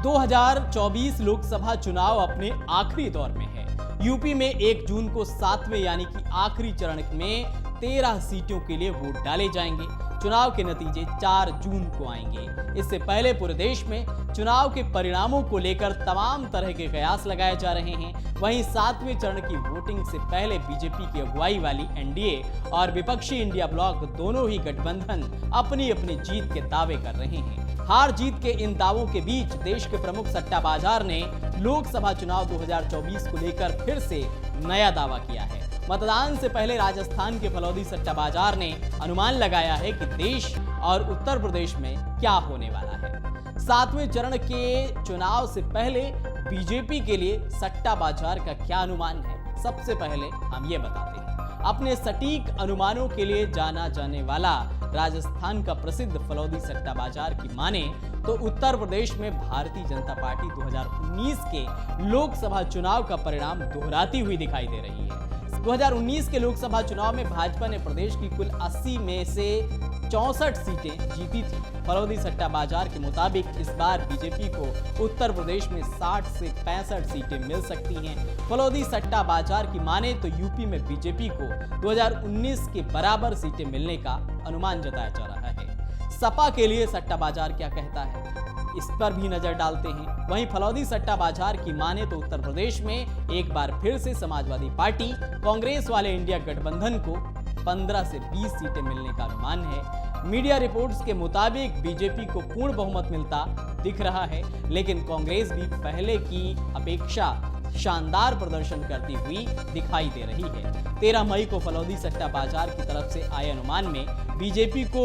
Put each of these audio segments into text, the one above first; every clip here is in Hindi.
2024 लोकसभा चुनाव अपने आखिरी दौर में है। यूपी में 1 जून को 7वें यानी कि आखिरी चरण में 13 सीटों के लिए वोट डाले जाएंगे। चुनाव के नतीजे 4 जून को आएंगे। इससे पहले पूरे देश में चुनाव के परिणामों को लेकर तमाम तरह के कयास लगाए जा रहे हैं। वहीं 7वें चरण की वोटिंग से पहले बीजेपी की अगुवाई वाली एनडीए और विपक्षी इंडिया ब्लॉक दोनों ही गठबंधन अपनी अपनी जीत के दावे कर रहे हैं। हार जीत के इन दावों के बीच देश के प्रमुख सट्टा बाजार ने लोकसभा चुनाव 2024 को लेकर फिर से नया दावा किया है। मतदान से पहले राजस्थान के फलौदी सट्टा बाजार ने अनुमान लगाया है कि देश और उत्तर प्रदेश में क्या होने वाला है। 7वें चरण के चुनाव से पहले बीजेपी के लिए सट्टा बाजार का क्या अनुमान है, सबसे पहले हम ये बताते हैं। अपने सटीक अनुमानों के लिए जाना जाने वाला राजस्थान का प्रसिद्ध फलौदी सट्टा बाजार की माने तो उत्तर प्रदेश में भारतीय जनता पार्टी 2019 के लोकसभा चुनाव का परिणाम दोहराती हुई दिखाई दे रही है। 2019 के लोकसभा चुनाव में भाजपा ने प्रदेश की कुल 80 में से 64 सीटें जीती थी। फलौदी सट्टा बाजार के मुताबिक इस बार बीजेपी को उत्तर प्रदेश में 60 से 65 सीटें मिल सकती हैं। फलौदी सट्टा बाजार की माने तो यूपी में बीजेपी को 2019 के बराबर सीटें मिलने का अनुमान जताया जा रहा है। सपा के लिए सट्टा बाजार क्या कहता है, इस पर भी नजर डालते हैं। वहीं फलौदी सट्टा बाजार की माने तो उत्तर प्रदेश में एक बार फिर से समाजवादी पार्टी कांग्रेस वाले इंडिया गठबंधन को 15 से 20 सीटें मिलने का अनुमान है। मीडिया रिपोर्ट्स के मुताबिक बीजेपी को पूर्ण बहुमत मिलता दिख रहा है, लेकिन कांग्रेस भी पहले की अपेक्षा शानदार प्रदर्शन करती हुई दिखाई दे रही है। 13 मई को फलौदी सट्टा बाजार की तरफ से आए अनुमान में बीजेपी को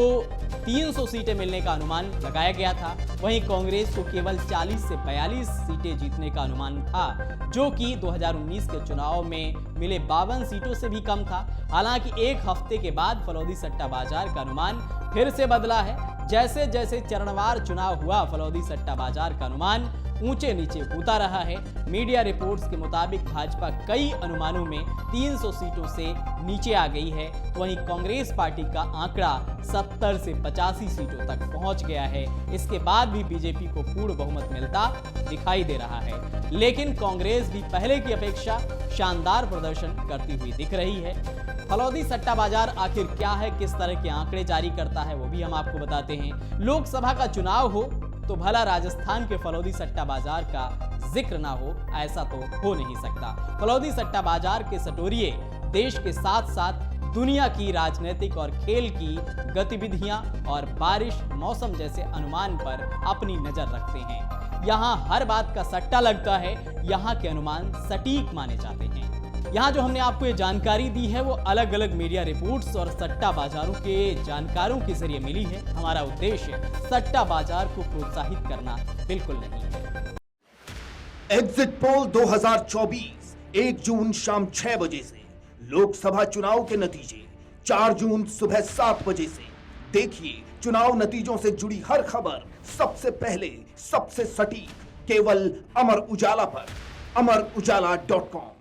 300 सीटें मिलने का अनुमान लगाया गया था। वहीं कांग्रेस को केवल 40 से 42 सीटें जीतने का अनुमान था, जो कि 2019 के चुनाव में मिले 52 सीटों से भी कम था। हालांकि एक हफ्ते के बाद फलौदी सट्टा बाजार का अनुमान फिर से बदला है। जैसे जैसे चरणवार चुनाव हुआ, फलौदी सट्टा बाजार का अनुमान ऊंचे नीचे होता रहा है। मीडिया रिपोर्ट्स के मुताबिक भाजपा कई अनुमानों में 300 सीटों से नीचे आ गई है, तो वहीं कांग्रेस पार्टी का आंकड़ा 70 से 85 सीटों तक पहुंच गया है। इसके बाद भी बीजेपी को पूर्ण बहुमत मिलता दिखाई दे रहा है, लेकिन कांग्रेस भी पहले की अपेक्षा शानदार प्रदर्शन करती हुई दिख रही है। फलौदी सट्टा बाजार आखिर क्या है, किस तरह के आंकड़े जारी करता है, वो भी हम आपको बताते हैं। लोकसभा का चुनाव हो तो भला राजस्थान के फलौदी सट्टा बाजार का जिक्र ना हो, ऐसा तो हो नहीं सकता। फलौदी सट्टा बाजार के सटोरिये देश के साथ साथ दुनिया की राजनीतिक और खेल की गतिविधियां और बारिश, मौसम जैसे अनुमान पर अपनी नजर रखते हैं। यहाँ हर बात का सट्टा लगता है, यहाँ के अनुमान सटीक माने जाते हैं। यहाँ जो हमने आपको ये जानकारी दी है वो अलग अलग मीडिया रिपोर्ट्स और सट्टा बाजारों के जानकारों के जरिए मिली है। हमारा उद्देश्य सट्टा बाजार को प्रोत्साहित करना बिल्कुल नहीं है। एग्जिट पोल 2024 1 जून शाम 6 बजे से, लोकसभा चुनाव के नतीजे 4 जून सुबह 7 बजे से। देखिए चुनाव नतीजों से जुड़ी हर खबर सबसे पहले, सबसे सटीक, केवल अमर उजाला पर, amarujala.com।